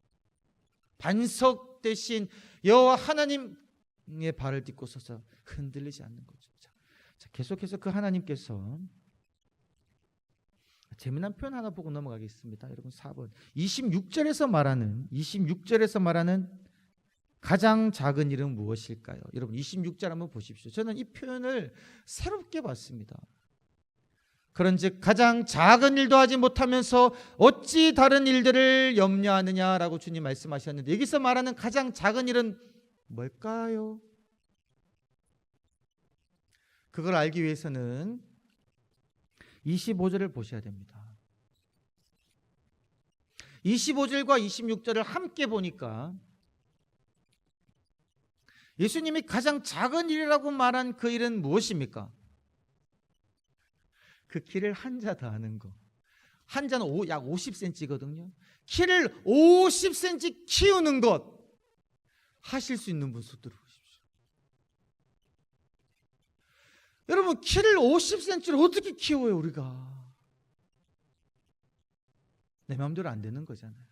반석 대신 여호와 하나님의 발을 딛고 서서 흔들리지 않는 거죠. 자, 계속해서 그 하나님께서 재미난 표현 하나 보고 넘어가겠습니다. 여러분 4번 26절에서 말하는 가장 작은 일은 무엇일까요? 여러분 26절 한번 보십시오. 저는 이 표현을 새롭게 봤습니다. 그런즉 가장 작은 일도 하지 못하면서 어찌 다른 일들을 염려하느냐라고 주님 말씀하셨는데 여기서 말하는 가장 작은 일은 뭘까요? 그걸 알기 위해서는 25절을 보셔야 됩니다. 25절과 26절을 함께 보니까 예수님이 가장 작은 일이라고 말한 그 일은 무엇입니까? 그 키를 한 자 더 하는 거. 한 자는 약 50cm거든요. 키를 50cm 키우는 것 하실 수 있는 분 손 들어보십시오. 여러분 키를 50cm를 어떻게 키워요 우리가? 내 마음대로 안 되는 거잖아요.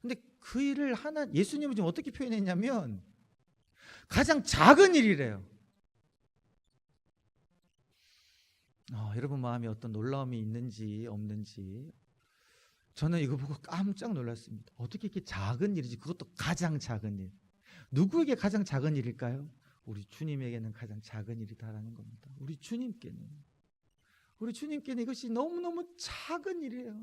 근데 그 일을 예수님은 지금 어떻게 표현했냐면 가장 작은 일이래요. 여러분 마음에 어떤 놀라움이 있는지 없는지 저는 이거 보고 깜짝 놀랐습니다. 어떻게 이렇게 작은 일이지? 그것도 가장 작은 일. 누구에게 가장 작은 일일까요? 우리 주님에게는 가장 작은 일이다라는 겁니다. 우리 주님께는 이것이 너무너무 작은 일이에요.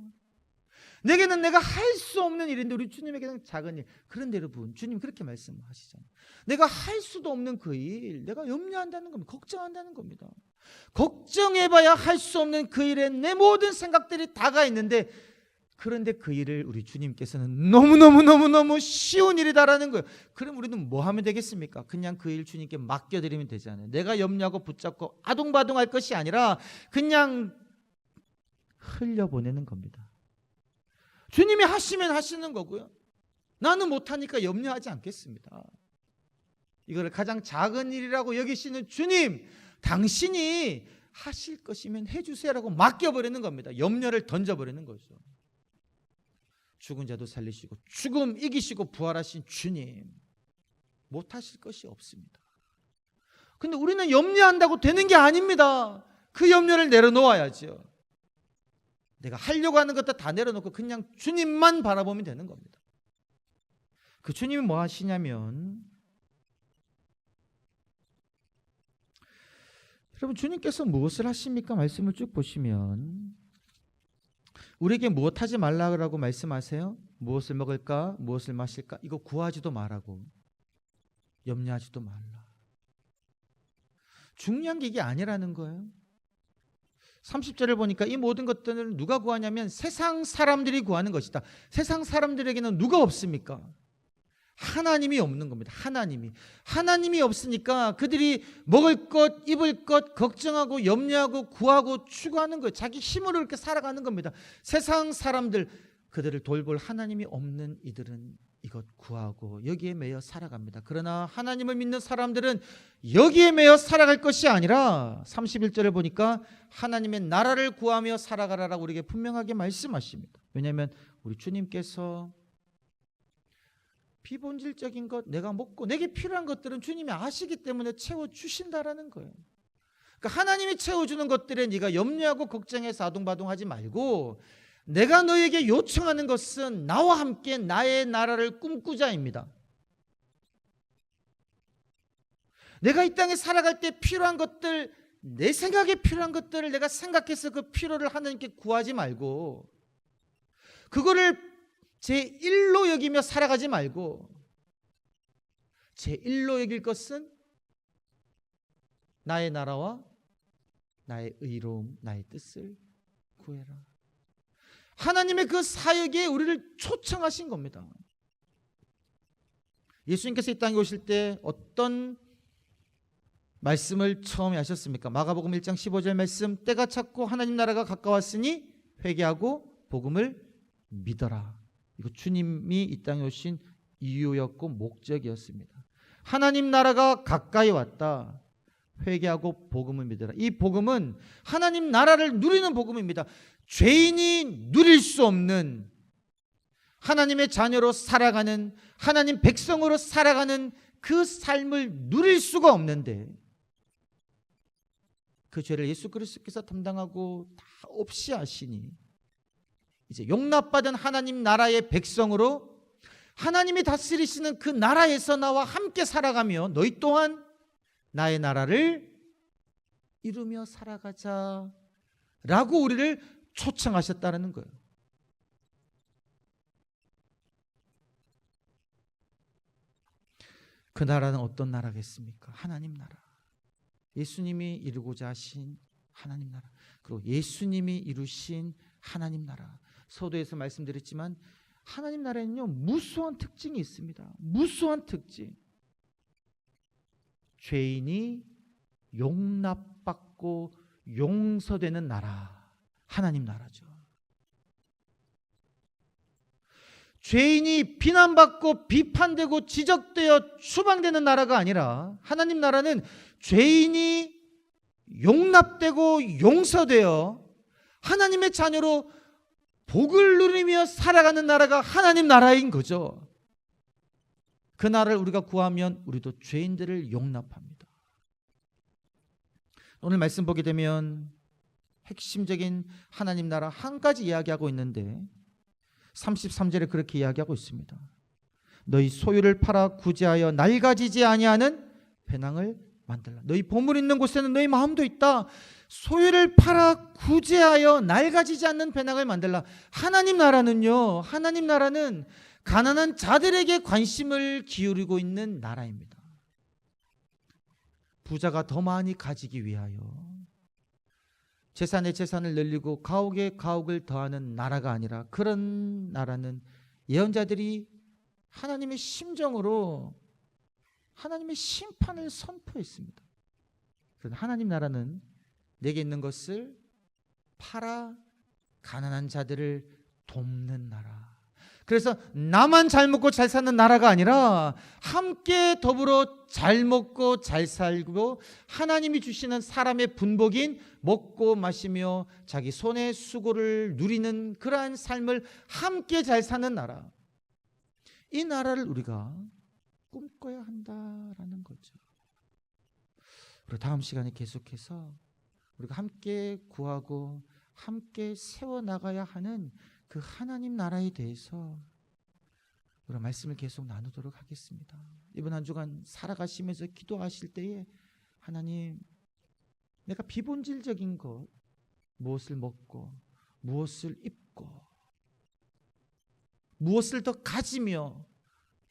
내게는 내가 할 수 없는 일인데 우리 주님에게는 작은 일. 그런데 여러분 주님 그렇게 말씀하시잖아요. 내가 할 수도 없는 그 일 내가 염려한다는 겁니다. 걱정한다는 겁니다. 걱정해봐야 할 수 없는 그 일에 내 모든 생각들이 다가 있는데 그런데 그 일을 우리 주님께서는 너무너무 쉬운 일이다라는 거예요. 그럼 우리는 뭐 하면 되겠습니까? 그냥 그 일 주님께 맡겨드리면 되잖아요. 내가 염려하고 붙잡고 아동바동할 것이 아니라 그냥 흘려보내는 겁니다. 주님이 하시면 하시는 거고요. 나는 못하니까 염려하지 않겠습니다. 이거를 가장 작은 일이라고 여기시는 주님, 당신이 하실 것이면 해주세요라고 맡겨버리는 겁니다. 염려를 던져버리는 거죠. 죽은 자도 살리시고 죽음 이기시고 부활하신 주님, 못하실 것이 없습니다. 근데 우리는 염려한다고 되는 게 아닙니다. 그 염려를 내려놓아야죠. 내가 하려고 하는 것도 다 내려놓고 그냥 주님만 바라보면 되는 겁니다. 그 주님이 뭐 하시냐면 여러분 주님께서 무엇을 하십니까? 말씀을 쭉 보시면 우리에게 무엇 하지 말라고 말씀하세요? 무엇을 먹을까? 무엇을 마실까? 이거 구하지도 말라고, 염려하지도 말라. 중요한 게 이게 아니라는 거예요. 30절을 보니까 이 모든 것들을 누가 구하냐면 세상 사람들이 구하는 것이다. 세상 사람들에게는 누가 없습니까? 하나님이 없는 겁니다. 하나님이 없으니까 그들이 먹을 것, 입을 것 걱정하고 염려하고 구하고 추구하는 거예요. 자기 힘으로 이렇게 살아가는 겁니다. 세상 사람들, 그들을 돌볼 하나님이 없는 이들은 이것 구하고 여기에 매여 살아갑니다. 그러나 하나님을 믿는 사람들은 여기에 매여 살아갈 것이 아니라 31절을 보니까 하나님의 나라를 구하며 살아가라라고 우리에게 분명하게 말씀하십니다. 왜냐하면 우리 주님께서 비본질적인 것, 내가 먹고 내게 필요한 것들은 주님이 아시기 때문에 채워주신다라는 거예요. 그러니까 하나님이 채워주는 것들에 네가 염려하고 걱정해서 아둥바둥하지 말고 내가 너에게 요청하는 것은 나와 함께 나의 나라를 꿈꾸자입니다. 내가 이 땅에 살아갈 때 필요한 것들, 내 생각에 필요한 것들을 내가 생각해서 그 필요를 하나님께 구하지 말고 그거를 제1로 여기며 살아가지 말고 제1로 여길 것은 나의 나라와 나의 의로움, 나의 뜻을 구해라. 하나님의 그 사역에 우리를 초청하신 겁니다. 예수님께서 이 땅에 오실 때 어떤 말씀을 처음에 하셨습니까? 마가복음 1장 15절 말씀, 때가 찼고 하나님 나라가 가까웠으니 회개하고 복음을 믿어라. 이거 주님이 이 땅에 오신 이유였고 목적이었습니다. 하나님 나라가 가까이 왔다. 회개하고 복음을 믿어라. 이 복음은 하나님 나라를 누리는 복음입니다. 죄인이 누릴 수 없는, 하나님의 자녀로 살아가는, 하나님 백성으로 살아가는 그 삶을 누릴 수가 없는데, 그 죄를 예수 그리스도께서 담당하고 다 없이 하시니 이제 용납받은 하나님 나라의 백성으로 하나님이 다스리시는 그 나라에서 나와 함께 살아가며 너희 또한 나의 나라를 이루며 살아가자 라고 우리를 초청하셨다는 거예요. 그 나라는 어떤 나라겠습니까? 하나님 나라. 예수님이 이루고자 하신 하나님 나라, 그리고 예수님이 이루신 하나님 나라. 서두에서 말씀드렸지만 하나님 나라에는요 무수한 특징이 있습니다. 무수한 특징. 죄인이 용납받고 용서되는 나라, 하나님 나라죠. 죄인이 비난받고 비판되고 지적되어 추방되는 나라가 아니라 하나님 나라는 죄인이 용납되고 용서되어 하나님의 자녀로 복을 누리며 살아가는 나라가 하나님 나라인 거죠. 그 나라를 우리가 구하면 우리도 죄인들을 용납합니다. 오늘 말씀 보게 되면 핵심적인 하나님 나라 한 가지 이야기하고 있는데 33절에 그렇게 이야기하고 있습니다. 너희 소유를 팔아 구제하여 낡아지지 아니하는 배낭을 만들라. 너희 보물 있는 곳에는 너희 마음도 있다. 소유를 팔아 구제하여 낡아지지 않는 배낭을 만들라. 하나님 나라는요, 하나님 나라는 가난한 자들에게 관심을 기울이고 있는 나라입니다. 부자가 더 많이 가지기 위하여 재산에 재산을 늘리고 가옥에 가옥을 더하는 나라가 아니라, 그런 나라는 예언자들이 하나님의 심정으로 하나님의 심판을 선포했습니다. 그런데 하나님 나라는 내게 있는 것을 팔아 가난한 자들을 돕는 나라. 그래서 나만 잘 먹고 잘 사는 나라가 아니라 함께 더불어 잘 먹고 잘 살고 하나님이 주시는 사람의 분복인 먹고 마시며 자기 손의 수고를 누리는 그러한 삶을 함께 잘 사는 나라. 이 나라를 우리가 꿈꿔야 한다라는 거죠. 그리고 다음 시간에 계속해서 우리가 함께 구하고 함께 세워나가야 하는 그 하나님 나라에 대해서 우리가 말씀을 계속 나누도록 하겠습니다. 이번 한 주간 살아가시면서 기도하실 때에 하나님, 내가 비본질적인 것, 무엇을 먹고 무엇을 입고 무엇을 더 가지며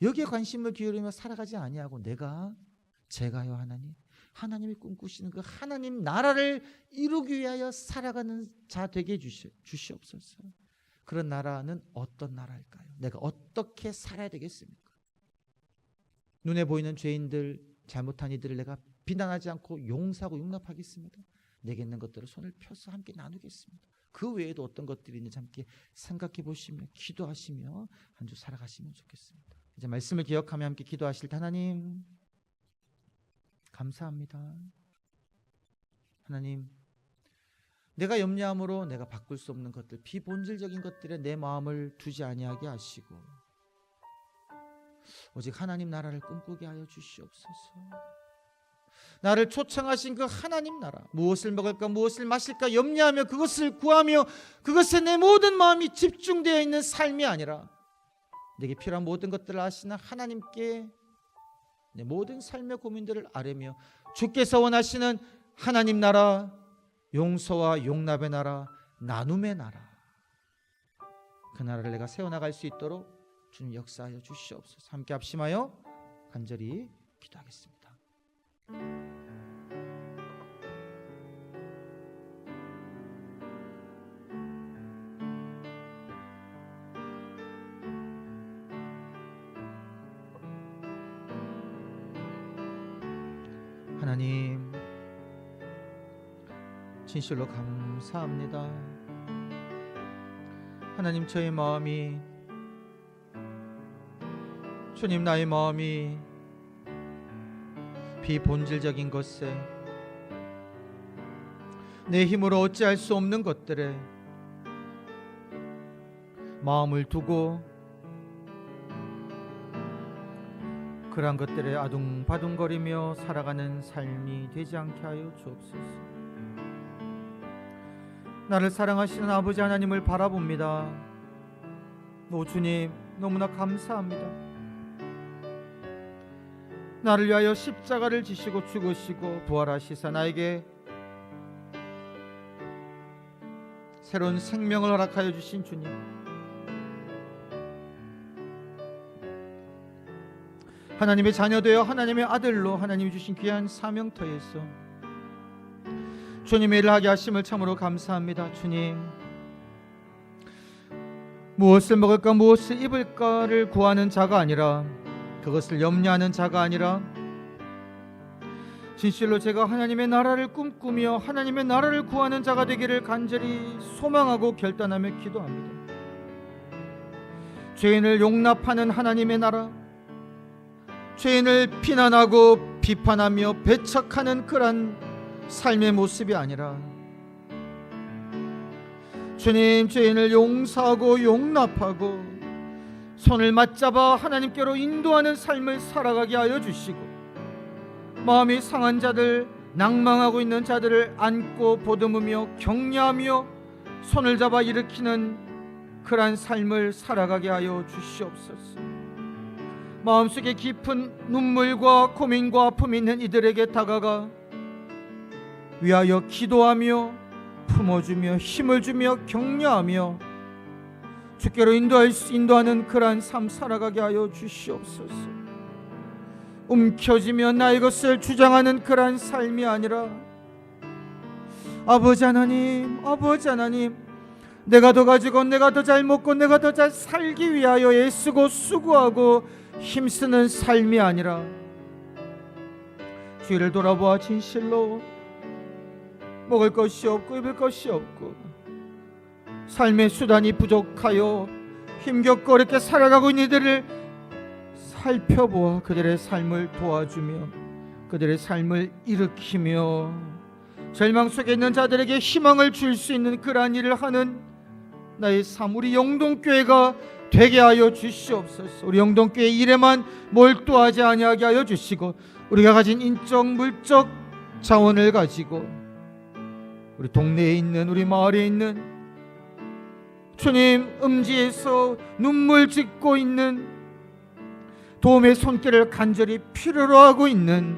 여기에 관심을 기울이며 살아가지 아니하고 제가요 하나님, 하나님이 꿈꾸시는 그 하나님 나라를 이루기 위하여 살아가는 자 되게 주시옵소서. 그런 나라는 어떤 나라일까요? 내가 어떻게 살아야 되겠습니까? 눈에 보이는 죄인들, 잘못한 이들을 내가 비난하지 않고 용서하고 용납하겠습니다. 내게 있는 것들을 손을 펴서 함께 나누겠습니다. 그 외에도 어떤 것들이 있는지 함께 생각해 보시며 기도하시며 한 주 살아가시면 좋겠습니다. 이제 말씀을 기억하며 함께 기도하실 때, 하나님 감사합니다. 하나님, 내가 염려함으로 내가 바꿀 수 없는 것들, 비본질적인 것들에 내 마음을 두지 아니하게 하시고 오직 하나님 나라를 꿈꾸게 하여 주시옵소서. 나를 초청하신 그 하나님 나라, 무엇을 먹을까 무엇을 마실까 염려하며 그것을 구하며 그것에 내 모든 마음이 집중되어 있는 삶이 아니라 내게 필요한 모든 것들을 아시는 하나님께 내 모든 삶의 고민들을 아뢰며 주께서 원하시는 하나님 나라, 용서와 용납의 나라, 나눔의 나라, 그 나라를 내가 세워나갈 수 있도록 주님 역사하여 주시옵소서. 함께 합심하여 간절히 기도하겠습니다. 하나님, 진실로 감사합니다. 하나님, 저의 마음이, 주님, 나의 마음이 비본질적인 것에, 내 힘으로 어찌할 수 없는 것들에 마음을 두고 그러한 것들에 아둥바둥거리며 살아가는 삶이 되지 않게 하여 주옵소서. 나를 사랑하시는 아버지 하나님을 바라봅니다. 오 주님, 너무나 감사합니다. 나를 위하여 십자가를 지시고 죽으시고 부활하시사 나에게 새로운 생명을 허락하여 주신 주님, 하나님의 자녀되어 하나님의 아들로 하나님이 주신 귀한 사명터에서 주님의 일을 하게 하심을 참으로 감사합니다. 주님, 무엇을 먹을까 무엇을 입을까를 구하는 자가 아니라, 그것을 염려하는 자가 아니라, 진실로 제가 하나님의 나라를 꿈꾸며 하나님의 나라를 구하는 자가 되기를 간절히 소망하고 결단하며 기도합니다. 죄인을 용납하는 하나님의 나라, 죄인을 비난하고 비판하며 배척하는 그런 삶의 모습이 아니라, 주님, 죄인을 용서하고 용납하고 손을 맞잡아 하나님께로 인도하는 삶을 살아가게 하여 주시고, 마음이 상한 자들, 낭망하고 있는 자들을 안고 보듬으며 격려하며 손을 잡아 일으키는 그러한 삶을 살아가게 하여 주시옵소서. 마음속에 깊은 눈물과 고민과 아픔이 있는 이들에게 다가가 위하여 기도하며 품어주며 힘을 주며 격려하며 주께로 인도하는 그러한 삶 살아가게 하여 주시옵소서. 움켜쥐며 나의 것을 주장하는 그러한 삶이 아니라, 아버지 하나님, 아버지 하나님, 내가 더 가지고 내가 더 잘 먹고 내가 더 잘 살기 위하여 애쓰고 수고하고 힘쓰는 삶이 아니라, 주위를 돌아보아 진실로 먹을 것이 없고 입을 것이 없고 삶의 수단이 부족하여 힘겹고 어렵게 살아가고 있는 이들을 살펴보아 그들의 삶을 도와주며 그들의 삶을 일으키며 절망 속에 있는 자들에게 희망을 줄 수 있는 그러한 일을 하는 나의 삶, 우리 영동교회가 되게 하여 주시옵소서. 우리 영동교회 일에만 몰두하지 아니하게 하여 주시고, 우리가 가진 인적 물적 자원을 가지고 우리 동네에 있는, 우리 마을에 있는, 주님, 음지에서 눈물 짓고 있는, 도움의 손길을 간절히 필요로 하고 있는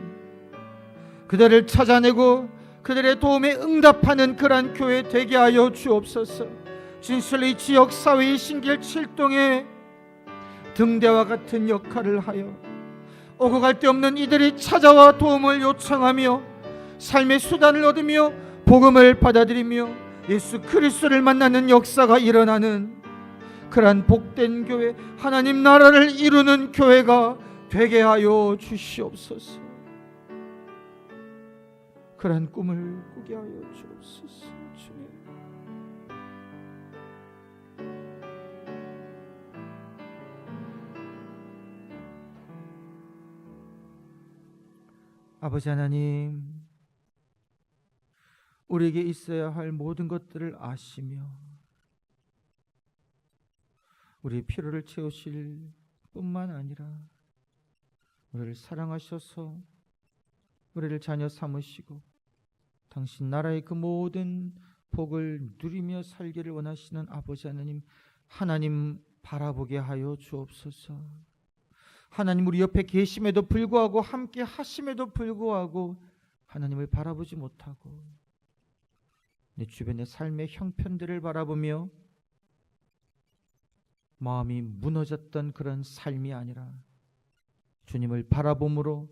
그들을 찾아내고 그들의 도움에 응답하는 그러한 교회 되게 하여 주옵소서. 진실로 이 지역 사회의 신길 7동의 등대와 같은 역할을 하여 오고 갈 데 없는 이들이 찾아와 도움을 요청하며 삶의 수단을 얻으며 복음을 받아들이며 예수 그리스도를 만나는 역사가 일어나는 그러한 복된 교회, 하나님 나라를 이루는 교회가 되게 하여 주시옵소서. 그러한 꿈을 꾸게 하여 주옵소서. 주님, 아버지 하나님, 우리에게 있어야 할 모든 것들을 아시며 우리의 필요를 채우실 뿐만 아니라 우리를 사랑하셔서 우리를 자녀 삼으시고 당신 나라의 그 모든 복을 누리며 살기를 원하시는 아버지 하나님, 하나님 바라보게 하여 주옵소서. 하나님, 우리 옆에 계심에도 불구하고 함께 하심에도 불구하고 하나님을 바라보지 못하고 내 주변의 삶의 형편들을 바라보며 마음이 무너졌던 그런 삶이 아니라 주님을 바라봄으로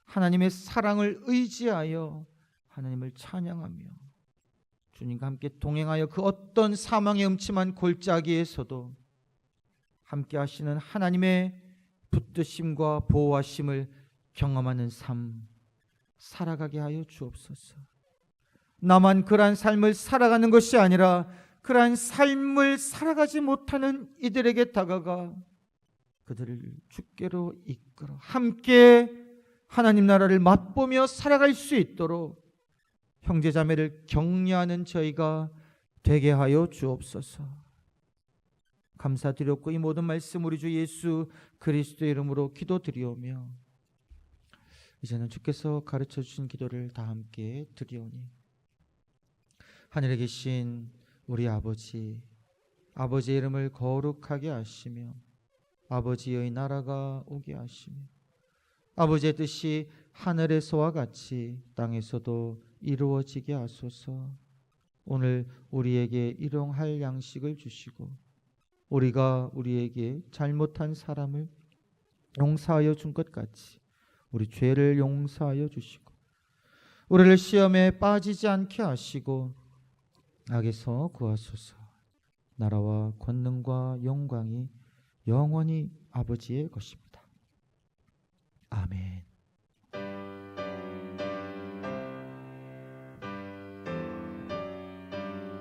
하나님의 사랑을 의지하여 하나님을 찬양하며 주님과 함께 동행하여 그 어떤 사망의 음침한 골짜기에서도 함께 하시는 하나님의 붙드심과 보호하심을 경험하는 삶,
살아가게 하여 주옵소서. 나만 그러한 삶을 살아가는 것이 아니라 그러한 삶을 살아가지 못하는 이들에게 다가가 그들을 주께로 이끌어 함께 하나님 나라를 맛보며 살아갈 수 있도록 형제자매를 격려하는 저희가 되게 하여 주옵소서. 감사드렸고 이 모든 말씀 우리 주 예수 그리스도의 이름으로 기도드리오며 이제는 주께서 가르쳐 주신 기도를 다 함께 드리오니 하늘에 계신 우리 아버지, 아버지의 이름을 거룩하게 하시며 아버지의 나라가 오게 하시며 아버지의 뜻이 하늘에서와 같이 땅에서도 이루어지게 하소서. 오늘 우리에게 일용할 양식을 주시고 우리가 우리에게 잘못한 사람을 용서하여 준 것 같이 우리 죄를 용서하여 주시고 우리를 시험에 빠지지 않게 하시고 악에서 구하소서. 나라와 권능과 영광이 영원히 아버지의 것입니다. 아멘.